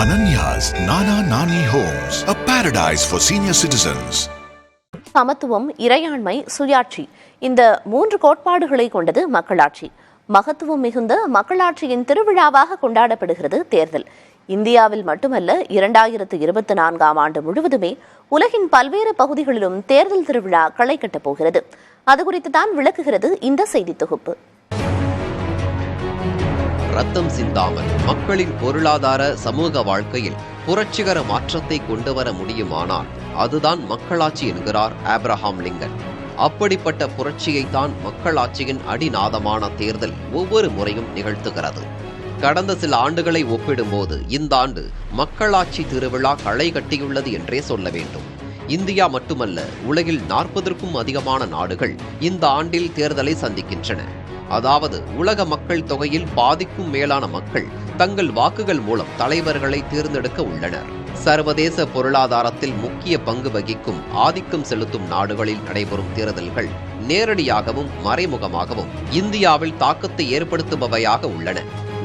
Ananya's Nana Nani Homes, a paradise for senior citizens. சமத்துவம், இறையாண்மை, சுயாட்சி இந்த 3 கோட்பாடுகளை கொண்டது மக்களாட்சி. மகத்துவம் மிகுந்த மக்களாட்சியின் திருவிழாவாக கொண்டாடப்படுகிறது தேர்தல். இந்தியாவில் மட்டுமல்ல, 2024ஆம் ஆண்டு முழுவதுமே உலகின் பல்வேறு பகுதிகளிலும் தேர்தல் திருவிழா களை கட்டப் போகிறது. அது குறித்து தான் விளக்குகிறது இந்த செய்தி தொகுப்பு. ரத்தம் சிந்தாமல் மக்களின் பொருளாதார சமூக வாழ்க்கையில் புரட்சிகர மாற்றத்தை கொண்டு வர முடியுமானால் அதுதான் மக்களாட்சி என்கிறார் ஆப்ரஹாம் லிங்கன். அப்படிப்பட்ட புரட்சியைத்தான் மக்களாட்சியின் அடிநாதமான தேர்தல் ஒவ்வொரு முறையும் நிகழ்த்துகிறது. கடந்த சில ஆண்டுகளை ஒப்பிடும்போது இந்த ஆண்டு மக்களாட்சி திருவிழா களை கட்டியுள்ளது என்றே சொல்ல வேண்டும். இந்தியா மட்டுமல்ல, உலகில் 40க்கும் அதிகமான நாடுகள் இந்த ஆண்டில் தேர்தலை சந்திக்கின்றன. அதாவது உலக மக்கள் தொகையில் பாதிக்கும் மேலான மக்கள் தங்கள் வாக்குகள் மூலம் தலைவர்களை தேர்ந்தெடுக்க உள்ளனர். சர்வதேச பொருளாதாரத்தில் முக்கிய பங்கு வகிக்கும் ஆதிக்கம் செலுத்தும் நாடுகளில் நடைபெறும் தேர்தல்கள் நேரடியாகவும் மறைமுகமாகவும் இந்தியாவில் தாக்கத்தை ஏற்படுத்துபவையாக உள்ளன.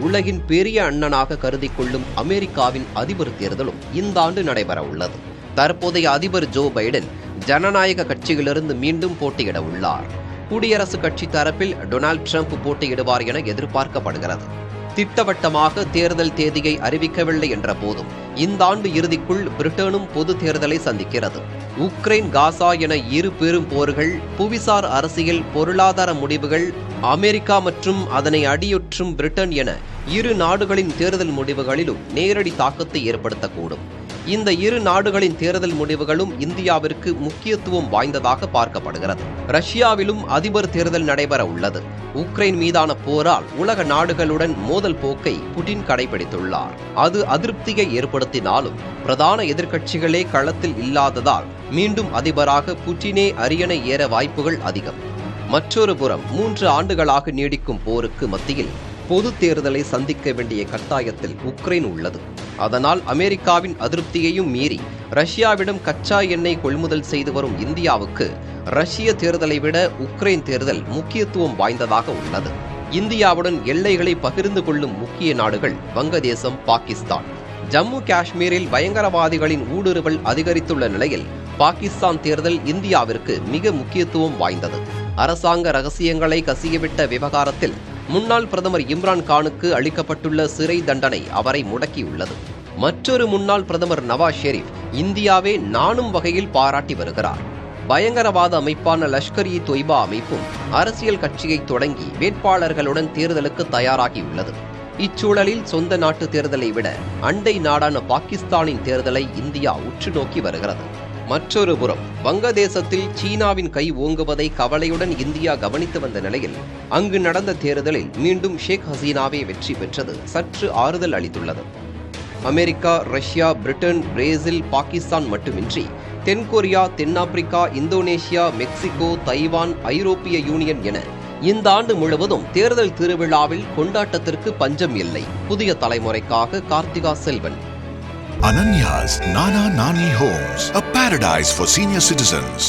உலகின் பெரிய அண்ணனாக கருதி கொள்ளும் அமெரிக்காவின் அதிபர் தேர்தலும் இந்த ஆண்டு நடைபெற உள்ளது. தற்போதைய அதிபர் ஜோ பைடன் ஜனநாயக கட்சியிலிருந்து மீண்டும் போட்டியிட உள்ளார். குடியரசுக் கட்சி தரப்பில் டொனால்ட் ட்ரம்ப் போட்டியிடுவார் என எதிர்பார்க்கப்படுகிறது. திட்டவட்டமாக தேர்தல் தேதியை அறிவிக்கவில்லை என்ற போதும் இந்த ஆண்டு இறுதிக்குள் பிரிட்டனும் பொது தேர்தலை சந்திக்கிறது. உக்ரைன், காசா என இரு பெரும் போர்கள், புவிசார் அரசியல், பொருளாதார முடிவுகள், அமெரிக்கா மற்றும் அதனை அடியொற்றும் பிரிட்டன் என இரு நாடுகளின் தேர்தல் முடிவுகளிலும் நேரடி தாக்கத்தை ஏற்படுத்தக்கூடும். இந்த இரு நாடுகளின் தேர்தல் முடிவுகளும் இந்தியாவிற்கு முக்கியத்துவம் வாய்ந்ததாக பார்க்கப்படுகிறது. ரஷ்யாவிலும் அதிபர் தேர்தல் நடைபெற உள்ளது. உக்ரைன் மீதான போரால் உலக நாடுகளுடன் மோதல் போக்கை புட்டின் கடைபிடித்துள்ளார். அது அதிருப்தியை ஏற்படுத்தினாலும் பிரதான எதிர்க்கட்சிகளே களத்தில் இல்லாததால் மீண்டும் அதிபராக புட்டினே அரியணை ஏற வாய்ப்புகள் அதிகம். மற்றொரு புறம் 3 ஆண்டுகளாக நீடிக்கும் போருக்கு மத்தியில் பொது தேர்தலை சந்திக்க வேண்டிய கட்டாயத்தில் உக்ரைன் உள்ளது. அதனால் அமெரிக்காவின் அதிருப்தியையும் மீறி ரஷ்யாவிடம் கச்சா எண்ணெய் கொள்முதல் செய்து வரும் இந்தியாவுக்கு ரஷ்ய தேர்தலை விட உக்ரைன் தேர்தல் முக்கியத்துவம் வாய்ந்ததாக உள்ளது. இந்தியாவுடன் எல்லைகளை பகிர்ந்து கொள்ளும் முக்கிய நாடுகள் வங்கதேசம், பாகிஸ்தான். ஜம்மு காஷ்மீரில் பயங்கரவாதிகளின் ஊடுருவல் அதிகரித்துள்ள நிலையில் பாகிஸ்தான் தேர்தல் இந்தியாவிற்கு மிக முக்கியத்துவம் வாய்ந்தது. அரசாங்க ரகசியங்களை கசியவிட்ட விவகாரத்தில் முன்னாள் பிரதமர் இம்ரான் கானுக்கு அளிக்கப்பட்டுள்ள சிறை தண்டனை அவரை முடக்கியுள்ளது. மற்றொரு முன்னாள் பிரதமர் நவாஸ் ஷெரீப் இந்தியாவே நாணும் வகையில் பாராட்டி வருகிறார். பயங்கரவாத அமைப்பான லஷ்கர்-இ-தொய்பா அமைப்பும் அரசியல் கட்சியை தொடங்கி வேட்பாளர்களுடன் தேர்தலுக்கு தயாராகியுள்ளது. இச்சூழலில் சொந்த நாட்டு தேர்தலை விட அண்டை நாடான பாகிஸ்தானின் தேர்தலை இந்தியா உற்று நோக்கி வருகிறது. மற்றொரு புறம் வங்கதேசத்தில் சீனாவின் கை ஓங்குவதை கவலையுடன் இந்தியா கவனித்து வந்த நிலையில் அங்கு நடந்த தேர்தலில் மீண்டும் ஷேக் ஹசீனாவே வெற்றி பெற்றது சற்று ஆறுதல் அளித்துள்ளது. America, Russia, Britain, Brazil, Pakistan மட்டுமின்றி தென்கொரியா, தென்னாப்பிரிக்கா, இந்தோனேஷியா, மெக்சிகோ, தைவான், ஐரோப்பிய யூனியன் என இந்த ஆண்டு முழுவதும் தேர்தல் திருவிழாவில் கொண்டாட்டத்திற்கு பஞ்சம் இல்லை. புதிய தலைமுறைக்காக Karthika Selvan. Ananya's Nana Nani Homes, a paradise for senior citizens.